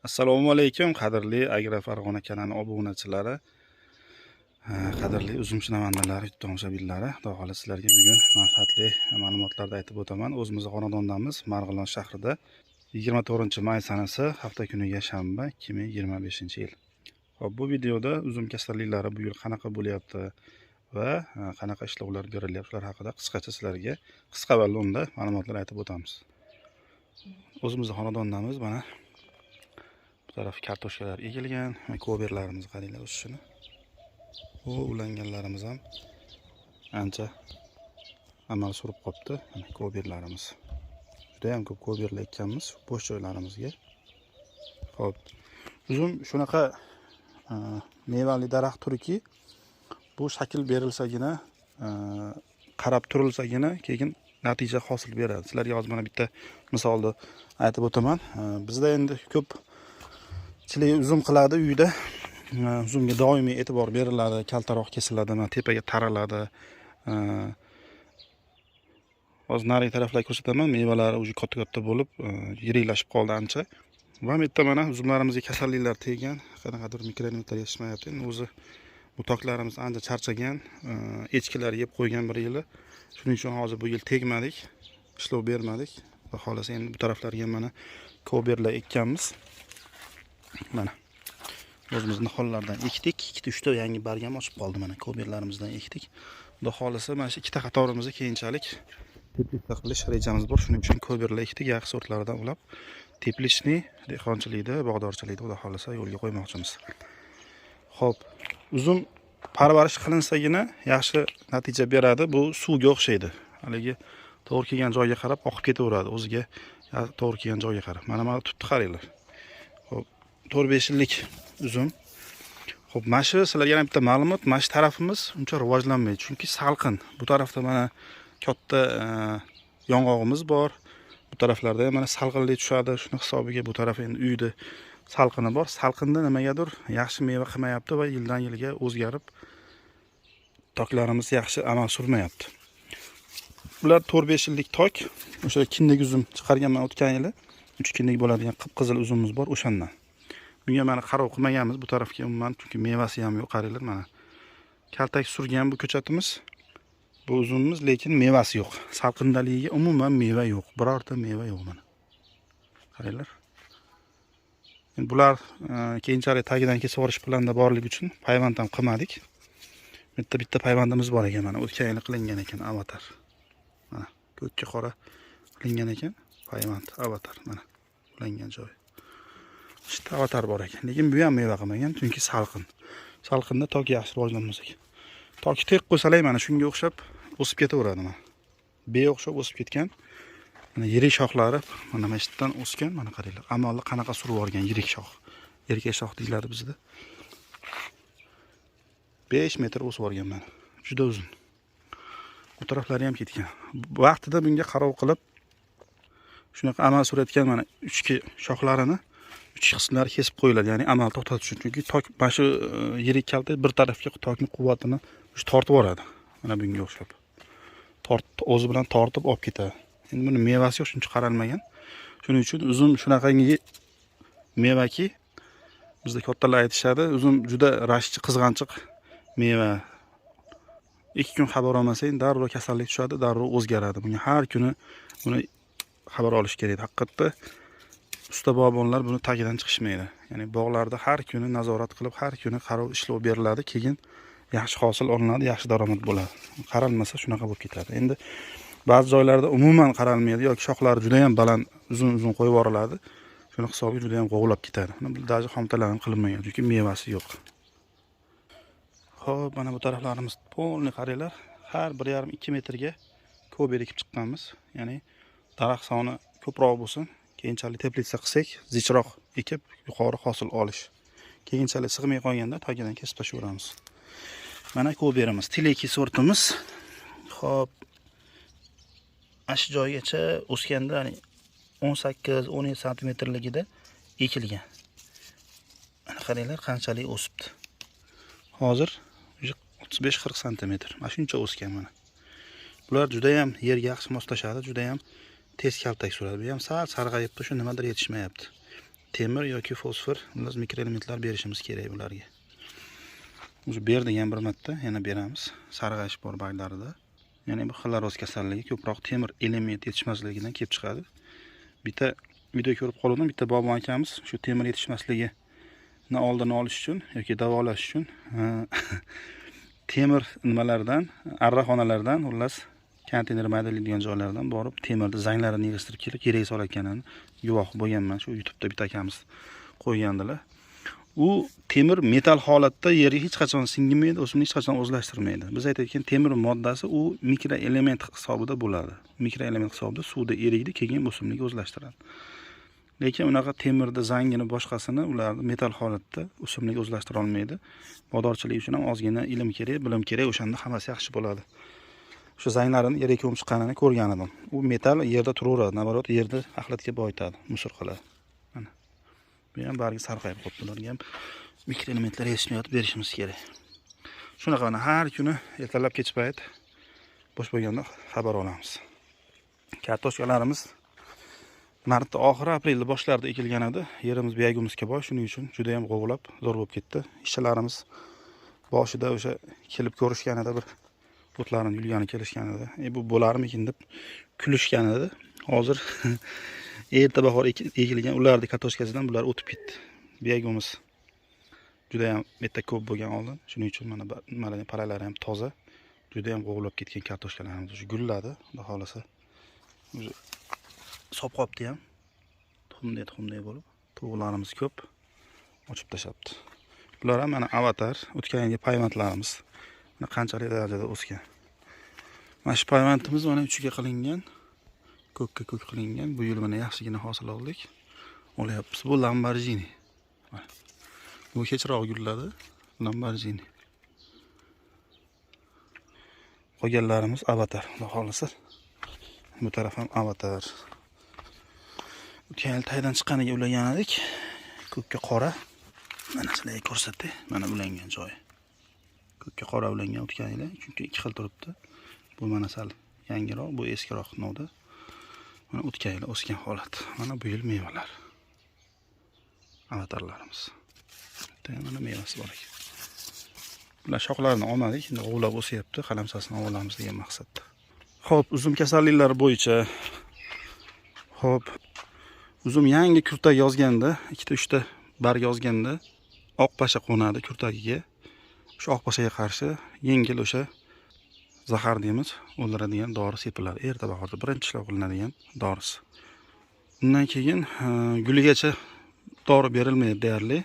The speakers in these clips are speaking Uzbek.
Assalomu alaykum, qadrli Agro Farg'ona kanali obunachilari, qadrli uzumchinavandalar, tomoshabinlari. Xudo xohlasa sizlarga bugun manfaatli ma'lumotlarni aytib o'taman. O'zimiz xonadondamiz, Marg'ilon shahrida 24-may sanasi, hafta kuniga shanba, 2025-yil. Hop, bu videoda uzum kasalliklari bu yil qanaqa bo'lyapti va qanaqa ishlovlar ko'rilyapti, shular haqida qisqacha sizlarga qisqa va lo'nda ma'lumotlar aytib o'tamiz. O'zimiz xonadondamiz, mana taraf kartoshkalar ekilgan, ko'berlarimiz qaranglar o'sishini. O ulanganlarimiz ham ancha amal surib qopti. Mana ko'berlarimiz. Juda ham ko'p ko'berlar ekkanmiz bo'sh joylarimizga. Xo'p, uzum shunaqa mevali daraxt turiki, bu shakl berilsagina, qarab turilsagina keyin natija hosil beradi. Sizlarga hozir mana bitta misolni aytib o'taman. Bizda endi ko'p chilik uzum qiladi uyda. Uzumga doimiy e'tibor beriladi, kaltaroq kesiladi, tepaga taraladi. Hozir nari taraflarga ko'rsataman, mevalari уже katta-katta bo'lib, yiriklashib qoldi ancha. Va bu yerda mana uzumlarimizga kasalliklar teggan, qanaqadir mikroelementlar yetishmayapti. Endi o'zi bu toklarimiz ancha charchagan, echkilar yeb qo'ygan bir yili. Shuning uchun hozir bu yil tegmadik, ishlov bermadik. Va xolasa endi bu taraflarga mana ko'berlar ekkanmiz. Mana o'zimizning hollardan ekdik. 2-3 ta yangi barg ham ochib qoldi. Mana ko'berlarimizdan ekdik. Xudo xolasa mana shu ikkita qatorimizni keyinchalik teplitsa qilish rejamiz bor. Shuning uchun ko'berlar ekdik, yaxshi sortlardan ulab teplishni dehqonchilikda, bog'dorchilikda xudo xolasa yo'lga qo'ymoqchimiz. Xo'p, uzum parvarish qilinsagina yaxshi natija beradi. Bu suvga o'xshaydi. Haligi to'g'ri kelgan joyga qarab oqib ketaveradi, o'ziga to'g'ri kelgan joyga qarab. Mana tutni qaranglar. 4-5 yillik uzum. Xo'p, mana shu sizlarga yana bitta ma'lumot, mana shu tarafimiz uncha rivojlanmaydi, chunki salqin. Bu tarafda mana katta yong'og'imiz bor. Bu taraflarda ham mana salqinlik tushadi. Shuni hisobiga bu taraf endi uyda salqini bor. Salqinda nimagadir yaxshi meva qilmayapti va yildan yilga o'zgarib toklarimiz yaxshi amal surmayapti. Bular 4-5 yillik tok. O'sha kindik uzum chiqarganman o'tgan yili. 3 kindik bo'ladigan qip-qizil uzumimiz bor o'shandan. Bunga mana qarov qilmaganmiz bu tarafga umuman, chunki mevasi ham yo'q, qaranglar mana. Kaltak surgan bu ko'chatimiz. Bu uzumimiz, lekin mevasi yo'q. Salqindaligiga umuman meva yo'q. Birorta meva yo'q mana. Qaranglar. Endi bular keyinchalik tagidan kesib olish planida borligi uchun payvand ham qilmadik. Bitta payvandimiz bor ekan, mana o'tgan yil qilingan ekan, avatar. Mana ko'kka qora qilingan ekan, payvand avatar mana ulangan joy. İşte avatar bor ekan, lekin bu ham meva qilmagan, chunki salqin. Salqinda tok yaxshi rivojlanmas ekan. Toki tek qo'ysalar mana shunga o'xshab o'sib ketaveradi mana. Bey o'xshab o'sib ketgan. Mana yirik shoxlari mana mashitdan o'sgan, mana qaranglar. Amalli qanaqa surib olgan yirik shox. Erkak shox deyiladi bizda. 5 metr o'sib olgan mana. Juda uzun. Bu taraflari ham ketgan. Vaqtida bunga qarov qilib shunaqa amal surayotgan mana uchki shoxlarini 3 qismlari kesib qo'yiladi, ya'ni amal to'xtatish uchun. Chunki tok mana shu yirik kaltak bir tarafga tokning quvvatini tortib yuboradi. Mana bunga o'xshab. O'zi bilan tortib olib ketadi. Endi buni mevasi yo'q, shuncha qaralmagan. Shuning uchun uzum shunaqangi mevaki, bizda kattalar aytishadi, uzum juda rashchi, qizg'anchiq meva. 2 kun xabar olmasang, darrov kasallik tushadi, darrov o'zgaradi. Bunga har kuni buni xabar olish kerak. Haqiqatda usta bog'bonlar buni tagidan chiqishmaydi. Ya'ni bog'larda har kuni nazorat qilib, har kuni qarov ishlov beriladi, keyin yaxshi hosil olinadi, yaxshi daromad bo'ladi. Qaralmasa shunaqa bo'lib ketadi. Endi ba'zi joylarda umuman qaralmaydi yoki shoxlari juda ham baland, uzun qo'yib yuboriladi. Shuni hisobiga juda ham g'ovlab ketadi. Buni даже xomtalar ham qilinmagan, chunki mevasi yo'q. Xo'p, mana bu taraflarimiz polni qaranglar. Har 1,5-2 metrga ko'ber ekib chiqqanmiz. Ya'ni daraxt soni ko'proq bo'lsin. Keyinchalik teplitsa qilsak, zichroq ekib yuqori hosil olish. Keyinchalik sig'may qolganda tagidan kesib tashlayveramiz. Mana ko'berimiz, tileki sortimiz. Xo'p. Ash joygacha o'sganda, ya'ni 18-17 santimetrligida ekilgan. Mana qaranglar qanchalik o'sibdi. Hozir 35-40 santimetr. Mana shuncha o'sgan mana. Bular juda ham yerga yaxshi moslashadi, juda ham tez kaltak suradi. Bu ham sal sarg'ayibdi, shu nimadir yetishmayapti. temir yoki fosfor, biz mikroelementlar berishimiz kerak bularga. O'zi berdik ham bir marta, yana beramiz. Sarg'ayish bor baylarida. Ya'ni bu xloroz kasalligi ko'proq temir element yetishmasligidan kelib chiqadi. Bitta video ko'rib qoldim, bitta Bobon akamiz shu temir yetishmasligini oldini olish uchun yoki davolash uchun temir nimalardan, arraxonalardan, xullas konteyner maydalaydigan joylardan borib temirni zanglarini yig'ishtirib kelib yerga solayotganini guvoh bo'lganman. Shu YouTube'da bitta akamiz qo'ygandilar. U temir metal holatda yerga hech qachon singmaydi, o'simni hech qachon o'zlashtirmaydi. Biz aytayotgan temir moddasi u mikroelement hisobida bo'ladi. Mikroelement hisobida suvda eriydi, keyin o'simlikka o'zlashtiradi. Lekin unaqa temirda zangini boshqasini ular metal holatda o'simlikka o'zlashtira olmaydi. Bodorchilik uchun ham ozgina ilm kerak, bilim kerak, o'shanda hammasi yaxshi bo'ladi. Shu zanglarini yerga ko'mib chiqqanini ko'rgan edim. U metal yerda turaveradi, nabarot yerda axlatga boyitadi, musor qiladi. Mana. Bu ham bargi sarg'ayib qolibdi. Bularga ham mikroelementlar yetishmayotib berishimiz kerak. Shunaqa mana har kuni ertalab kech payt bosh bo'lganda xabar olamiz. Kartoshkalarimiz martda oxiri, aprelda boshlarida ekilgan edi. Yerimiz biyagumizga boy, shuning uchun juda ham g'ovlab, zo'r bo'lib ketdi. Ishchilarimiz boshida o'sha kelib ko'rishganida bir o'tlarni yulgani kelishgan edi. Bu bo'larmikin deb kulishgan edi. Hozir erta bahor ekilgan ularning kartoshkasidan bular o'tib ketdi. Biyagumimiz juda ham bitta ko'p bo'lgan oldin. Shuning uchun mana paralari ham toza. Juda ham g'ovlab ketgan kartoshkalarimiz o'sha gulladi. Xudo xolasa. O'sha sop qopdi ham. Tuxumday bo'lib, to'g'larimiz ko'p. Ochib tashabdi. Bular ham mana avatar, o'tgan yilgi payvandlarimiz. Mana qanchalik darajada o'sgan. Mana shu payvandimiz mana uchiga qilingan, ko'kka ko'k qilingan. Bu yil mana yaxshigina hosil oldik. Olyapmiz. Bu Lamborghini. Bu kechroq gulladi. Lamborghini. Qolganlarimiz avatar, xudo xolasa. Bu taraf ham avatar. O'tgan yil taydan chiqqaniga ulagan edik. Ko'kka qora. Mana sizlarga ko'rsatay. Mana ulangan joyi. Ko'kka qora ulangan o'tgan yil, chunki ikki xil turibdi. Bu mana sal yangiroq, bu eskiroq novda. Mana o'tgan yil o'sgan holat. Mana bu yil mevalar. Avatarlarimiz. Mana mevasi bor ekan. Bular shoxlarini olmadik, endi g'ovlab o'syapti, qalamsasini olamiz degan maqsadda. Xo'p, uzum kasalliklari bo'yicha. Xo'p, uzum yangi kurtak yozganda, 2-3 ta barg yozganda oq pasha qo'nadi kurtagiga. Shu oq pashaga qarshi yengil o'sha zahar deymiz, o'ldiradigan dori sepiladi. Erta bahorda birinchi ishlov qilinadigan dorisi. Undan keyin guligacha dori berilmaydi deyarli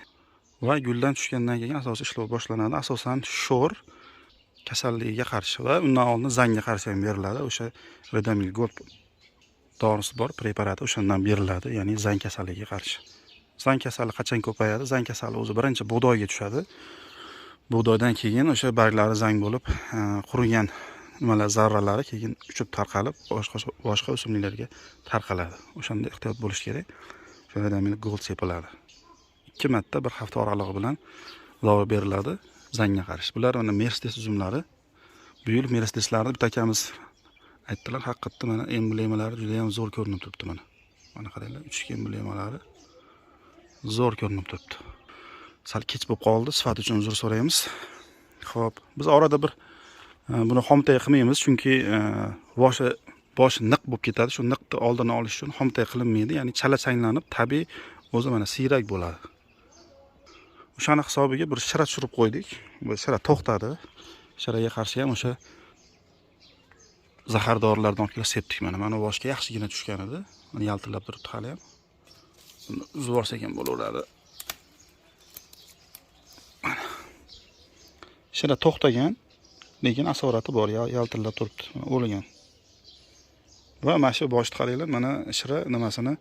va guldan tushgandan keyin asosiy ishlov boshlanadi. Asosan sho'r kasalligiga qarshi va undan oldin zangga qarshi ham beriladi. O'sha Redamil Gold dorisi bor, preparati o'shandan beriladi, ya'ni zang kasalligiga qarshi. Zang kasali qachon ko'payadi? Zang kasali o'zi birinchi bug'doyga tushadi. Bug'doydan keyin o'sha barglari zang bo'lib, qurigan nimalar zarralari keyin uchib tarqalib, boshqa o'simliklarga tarqaladi. O'shanda ehtiyot bo'lish kerak. O'sha Redamil Gold sepiladi. 2 marta bir hafta oralig'i bilan dori beriladi zangga qarshi. Bular mana Mercedes uzumlari. Bu yil Mercedeslarni bitta akamiz aytdilar, haqiqatda mana emblemalari juda ham zo'r ko'rinib turibdi mana. Mana qaranglar, uchga emblemalari zo'r ko'rinib turibdi. Sal kech bo'lib qoldi, sifat uchun uzr so'raymiz. Xo'p, biz orada bir buni xomtay qilmaymiz, chunki boshi niq bo'lib ketadi. Shu niqni oldini olish uchun xomtay qilinmaydi, ya'ni chala changlanib, tabiiy o'zi mana siyrak bo'ladi. O'shani hisobiga bir shira tushirib qo'ydik. Bu shira to'xtadi. Shiraga qarshi ham o'sha zahar dorilardan olib kelib sepdik mana. Mana boshga yaxshigina tushgan edi. Mana yaltillab turibdi hali ham. Uzib olsak ham bo'laveradi. Shira to'xtagan, lekin asorati bor, yaltillab turibdi, o'lgan. Va mana shu boshni qaranglar, mana shira nimasini,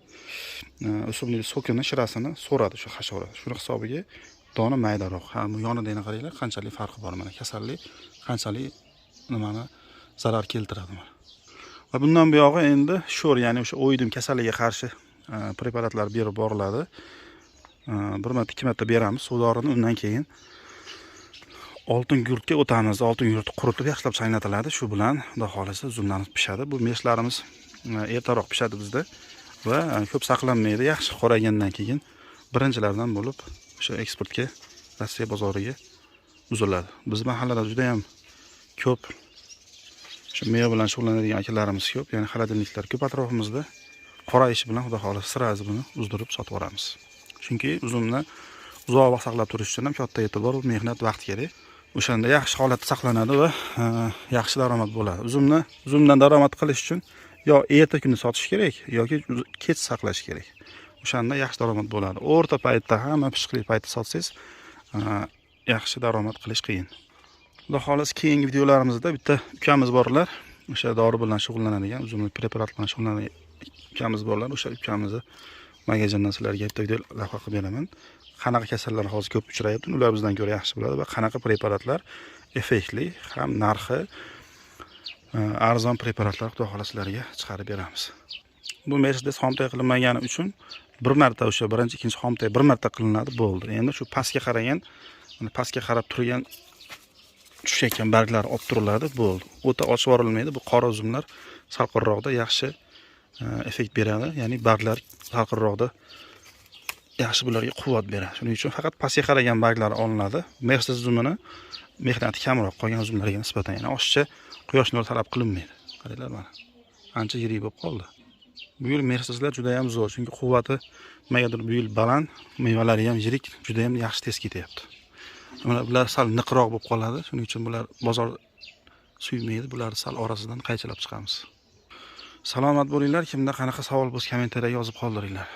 o'simlik so'kini, shirasini so'radi shu hasharot. Shuni hisobiga dona maydaroq. Ha, bu yonida qaranglar, qanchalik farqi bor mana. Kasallik qanchalik nimani zarar keltiradi mana. Va bundan buyog'i endi sho'r, ya'ni o'sha o'ydim kasalligiga qarshi preparatlar berib boriladi. Bir marta, 2 marta beramiz suvdorini, undan keyin oltin gurtga o'tamiz. Oltin gurtni quritib yaxshilab chaynatiladi. Shu bilan xudo xolasa uzumlarimiz pishadi. Bu meshlarimiz ertaroq pishadi bizda va ko'p saqlanmaydi. Yaxshi qoragandan keyin birinchilardan bo'lib o'sha eksportga Rossiya bozoriga uziladi. Biz mahallada juda ham ko'p shu meva bilan shug'ullanadigan akalarimiz ko'p, ya'ni xolodilniklar ko'p atrofimizda. Qora ish bilan xudo xolasa sirazi buni uzdirib sotib yuboramiz. Chunki uzumni uzoq vaqt saqlab turish uchun ham katta e'tibor va mehnat vaqt kerak. O'shanda yaxshi holatda saqlanadi va yaxshi daromad bo'ladi. Uzumdan daromad qilish uchun yo erta kuni sotish kerak yoki kech saqlash kerak. O'shanda yaxshi daromad bo'ladi. O'rta paytda hamma pishiqli paytda sotsangiz, yaxshi daromad qilish qiyin. Xudo xolasa keyingi videolarimizda bitta ukamiz borlar, o'sha dori bilan shug'ullanadigan, uzumli preparat bilan shug'ullanadigan ukamiz borlar. O'sha ukamizni magazindan sizlarga bitta video lavha qilib beraman. Qanaqa kasallar hozir ko'p uchrayapti, ular bizdan ko'ra yaxshi biladi va qanaqa preparatlar effektli, ham narxi arzon preparatlar xudo xolasa sizlarga chiqarib beramiz. Bu Mercedes xomtay qilinmagani uchun bir marta o'sha birinchi, ikkinchi xomtay bir marta qilinadi, bo'ldi. Endi shu pastga qaragan, pastga qarab turgan tushayotgan barglar olib turiladi, bo'ldi. O'ta ochib yuborilmaydi. Bu qora uzumlar salqinroqda yaxshi effekt beradi, ya'ni barglar salqinroqda yaxshi bularga quvvat beradi. Shuning uchun faqat pastga qaragan barglar olinadi. Mercedes uzumini mehnati kamroq qolgan uzumlarga nisbatan, ya'ni oshiqcha quyosh nuri talab qilinmaydi. Qaranglar mana. Ancha yirik bo'lib qoldi. Bu yil Mercedeslar juda ham zo'r, chunki quvvati nimagadir bu yil baland, mevalari ham yirik, juda ham yaxshi tez ketyapti. Bular sal niqroq bo'lib qoladi. Shuning uchun bular bozor suymaydi. Bularni sal orasidan qaychilab chiqamiz. Salomat bo'linglar. Kimda qanaqa savol bo'lsa kommentariyga yozib qoldiringlar.